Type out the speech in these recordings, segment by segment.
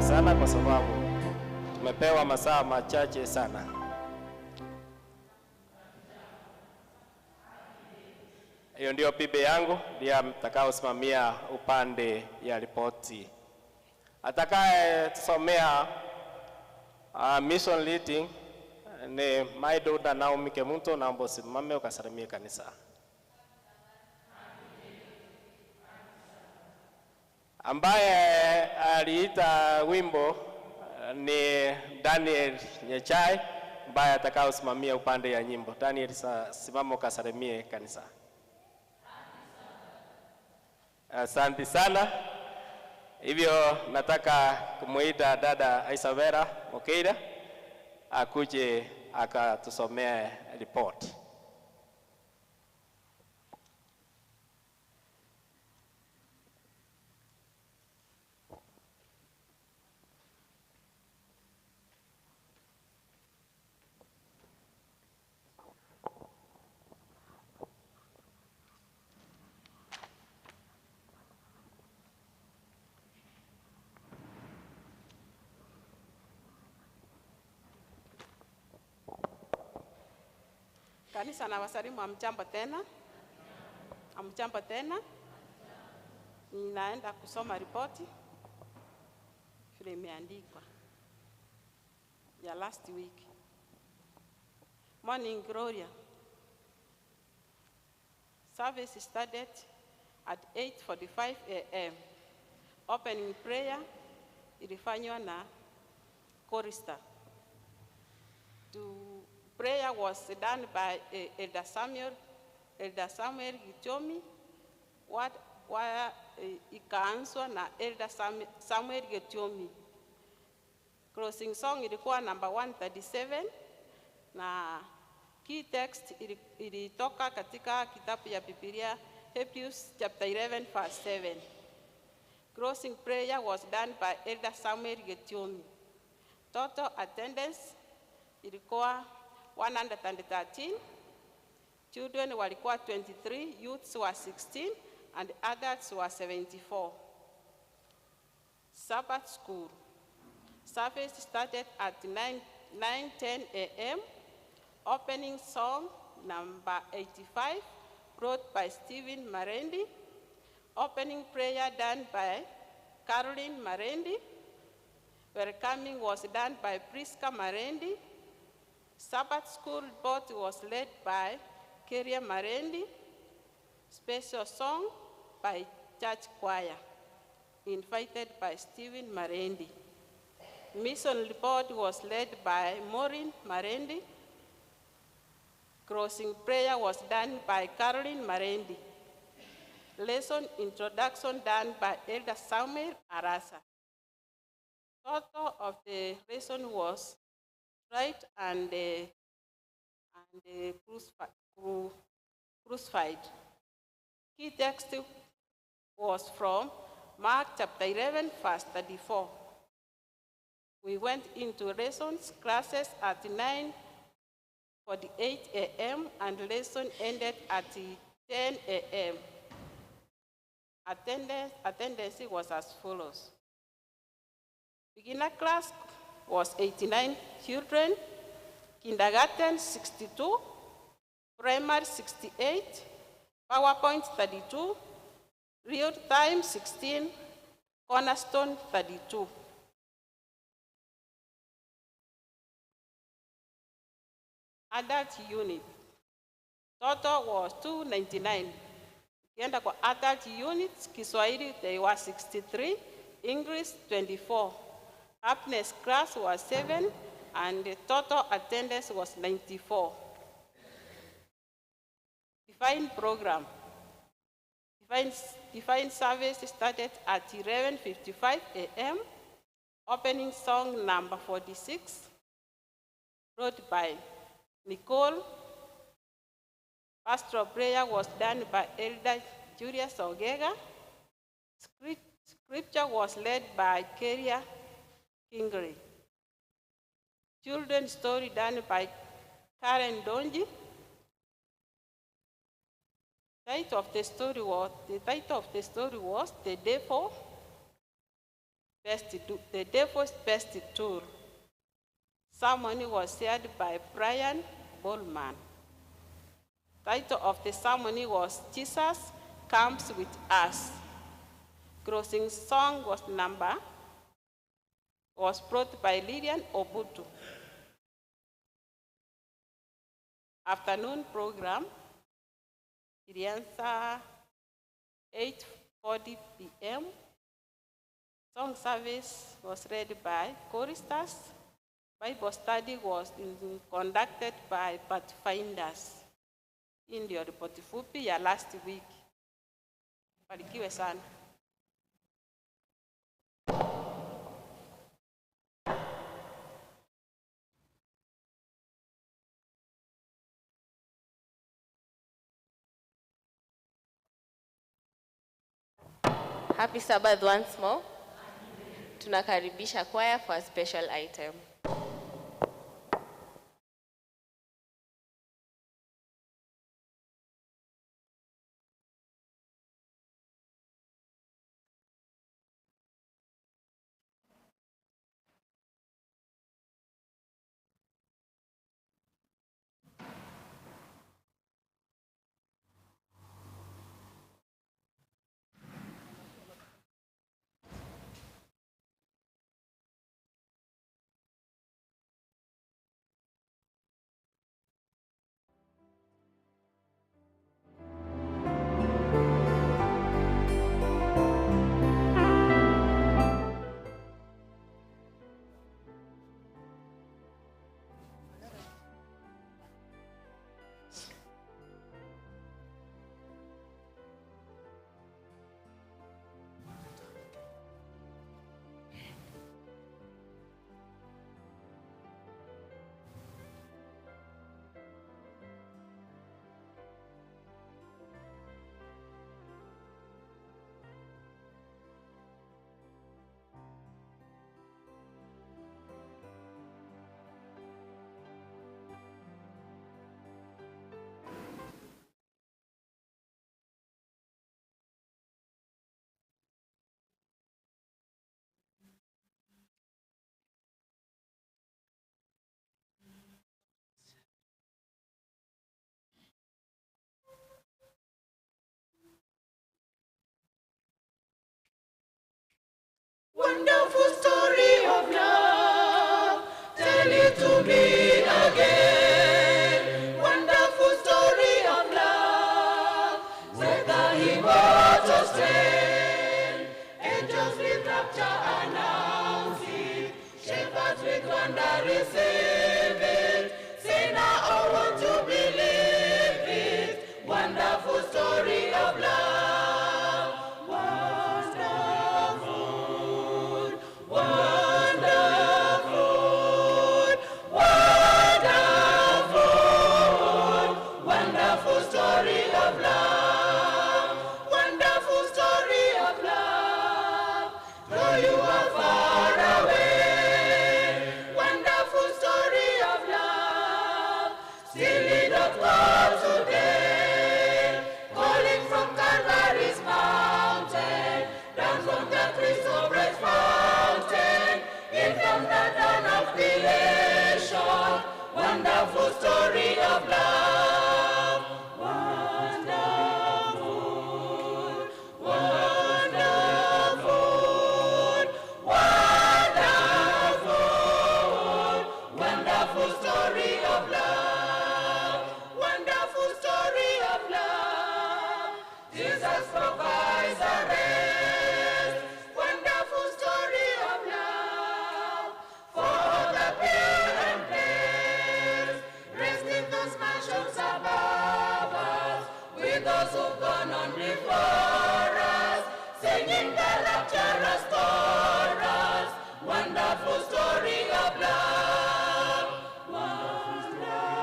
sana kwa sababu tumepewa masaa machache sana. Hiyo ndio bibi yangu, ndiye mtakaosimamia upande ya ripoti. Atakaye tusomea mission leading ni my daughter Naomi Kemunto, naomba usimame ukasalimie kanisa. Ambaye aliita wimbo ni Daniel Nyechai, ambaye atakaosimamia upande ya nyimbo. Daniel, simama ukasalimie kanisa. Asante sana. Hivyo nataka kumuita dada Isabella Mokeira akuje akatusomea report. Kanisa na wasalimu, hamjambo tena. Hamjambo tena. Ninaenda kusoma ripoti vile imeandikwa ya last week. Morning Gloria. Service started at 8:45 a.m. Opening prayer ilifanywa na chorister. Prayer was done by Elder Samuel Gichomi, ikaanzwa na Elder Samuel Gichomi. Closing song ilikuwa number 137 na key text ilitoka katika kitabu ya Biblia Hebrews chapter 11 verse 7. Closing prayer was done by Elder Samuel Gichomi. Total attendance ilikuwa 113, children walikuwa 23, youths were 16, and adults were 74. Sabbath school. Service started at 9:10 a.m. Opening song number 85, brought by Stephen Marendi. Opening prayer done by Caroline Marendi. Welcoming was done by Priska Marendi. Sabbath school board was led by Keria Marendi. Special song by church choir, invited by Stephen Marendi. Mission board was led by Maureen Marendi. Closing prayer was done by Caroline Marendi. Lesson introduction done by Elder Samuel Arasa. Total of the lesson was right and crucified. Key text was from Mark chapter 11 verse 34. We went into lessons classes at 9:48 a.m. and lesson ended at 10 a.m. Attendance was as follows. Beginner class was 89 children, kindergarten 62, primary 68, PowerPoint 32, real time 16, cornerstone 32. Adult unit. Total was 299. Kienda kwa adult units, Kiswahili they were 63, English 24. Happiness class was 7 and the total attendance was 94. Divine program. Divine service started at 11:55 a.m. Opening song number 46, brought by Nicole. Pastoral prayer was done by Elder Julius Ogega. Scripture was led by Keria Kingsley. Children's story done by Karen Donji. The title of the story was The Devil's Best Tool. Sermon was shared by Brian Bowman. Title of the sermon was Jesus Comes With Us. Closing song was brought by Lillian Obutu. Afternoon program ilianza 8:40 p.m. Song service was led by choristers. Bible study was conducted by pathfinders. Hii ndio ripoti fupi ya last week. Barikiwe sana. Happy Sabbath once more. Tunakaribisha choir for a special item. Wonderful story of love, tell it to me again. Wonderful story of love, with the immortal strain. Angels with rapture announce it, shepherds with wonder receive it. Say now, I want to believe it. Wonderful story of love. Wonderful story of love. Wonderful, wonderful, wonderful, wonderful story of love. Wonderful story of love. Jesus provides a rest. Wonderful story of love for all the pure and blessed. Rest in those mansions above us, with those who've gone on before us, singing the rapturous chorus. Wonderful story of love. Wonderful,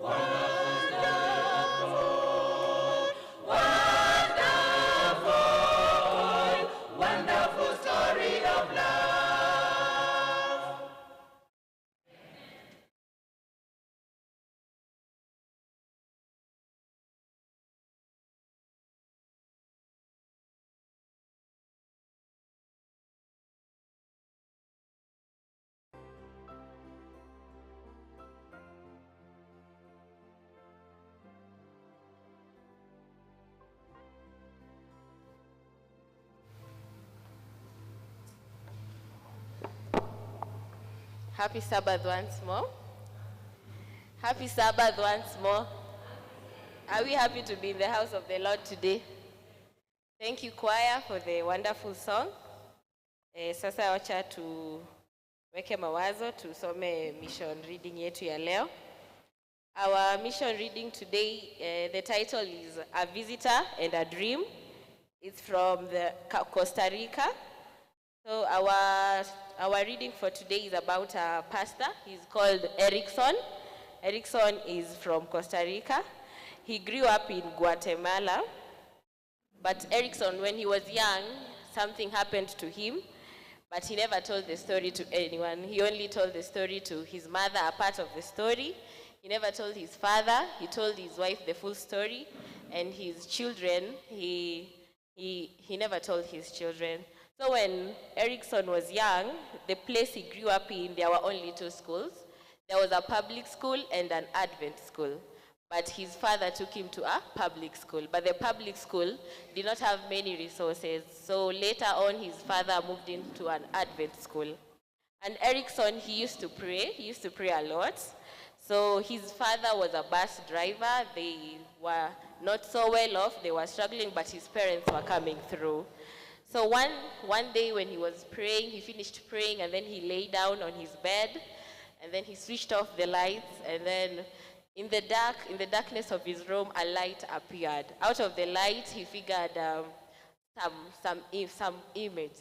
wonderful, wonderful, wonderful story of love. Happy Sabbath once more. Happy Sabbath once more. Are we happy to be in the house of the Lord today? Thank you, choir, for the wonderful song. Sasa wacha tuweke mawazo, tusome mission reading yetu ya leo. Our mission reading today, the title is A Visitor and a Dream. It's from Costa Rica. So our reading for today is about a pastor. He's called Erickson. Erickson is from Costa Rica. He grew up in Guatemala. But Erickson, when he was young, something happened to him, but he never told the story to anyone. He only told the story to his mother, a part of the story. He never told his father. He told his wife the full story. And his children, he never told his children. So when Erickson was young, the place he grew up in, there were only two schools. There was a public school and an Advent school. But his father took him to a public school. But the public school did not have many resources. So later on, his father moved into an Advent school. And Erickson, he used to pray. He used to pray a lot. So his father was a bus driver. They were not so well off. They were struggling, but his parents were coming through. So one day when he was praying, he finished praying, and then he lay down on his bed, and then he switched off the lights, and then in the darkness of his room, a light appeared. Out of the light, he figured some image.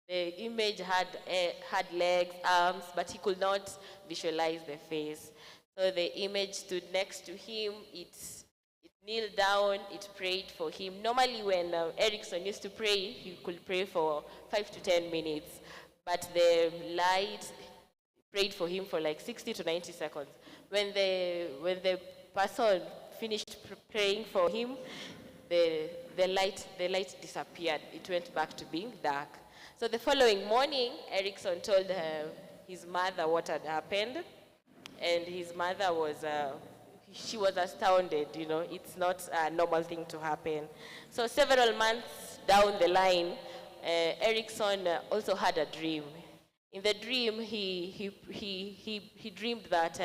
The image had legs, arms, but he could not visualize the face. So the image stood next to him. It kneeled down, it prayed for him. Normally when Erickson used to pray, he could pray for 5 to 10 minutes. But the light prayed for him for like 60 to 90 seconds. When the person finished praying for him, the light disappeared. It went back to being dark. So the following morning, Erickson told his mother what had happened. And his mother she was astounded, it's not a normal thing to happen. So several months down the line, Erickson also had a dream. In the dream, he dreamed that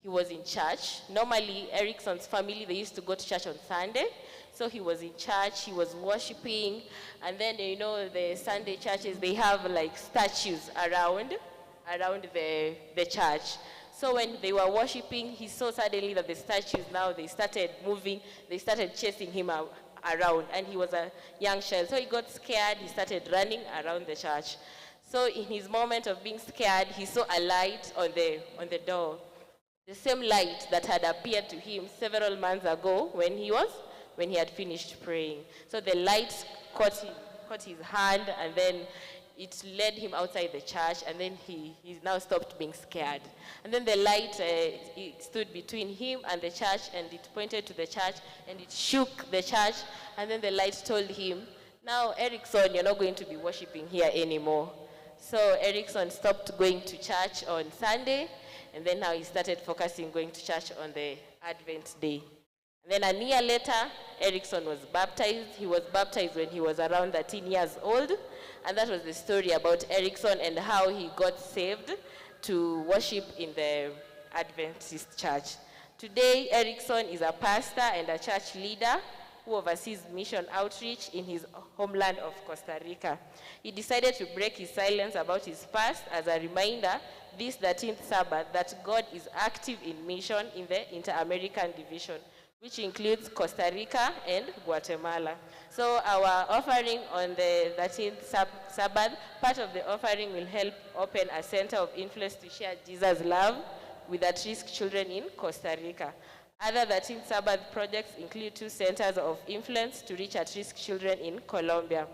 he was in church. Normally, Erickson's family, they used to go to church on Sunday. So he was in church, he was worshiping, and then, you know, the Sunday churches, they have like statues around the church. So when they were worshiping, he saw suddenly that the statues now, they started moving, they started chasing him around, and he was a young child. So he got scared, he started running around the church. So in his moment of being scared, he saw a light on the door. The same light that had appeared to him several months ago when he had finished praying. So the light caught his hand, and then it led him outside the church, and then he now stopped being scared. And then the light it stood between him and the church, and it pointed to the church, and it shook the church, and then the light told him, now, Erickson, you're not going to be worshiping here anymore. So Erickson stopped going to church on Sunday, and then now he started focusing going to church on the Advent day. And then a year later, Erickson was baptized. He was baptized when he was around 13 years old. And that was the story about Erickson and how he got saved to worship in the Adventist church. Today, Erickson is a pastor and a church leader who oversees mission outreach in his homeland of Costa Rica. He decided to break his silence about his past as a reminder this 13th Sabbath that God is active in mission in the Inter-American Division, which includes Costa Rica and Guatemala. So our offering on the 13th Sabbath, part of the offering will help open a center of influence to share Jesus' love with at-risk children in Costa Rica. Other 13th Sabbath projects include 2 centers of influence to reach at-risk children in Colombia,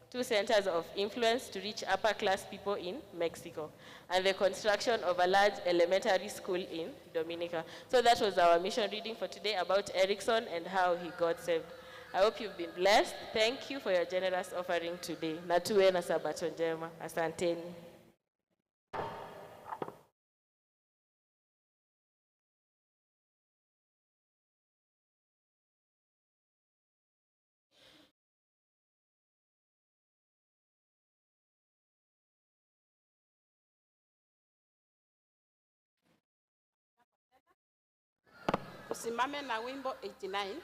2 centers of influence to reach upper-class people in Mexico, and the construction of a large elementary school in Dominica. So that was our mission reading for today about Erickson and how he got saved. I hope you've been blessed. Thank you for your generous offering today. Na tuwe na Sabato njema. Asanteni. Tusimame na wimbo 89.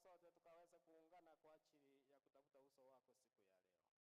sote tukaweza kuungana kwa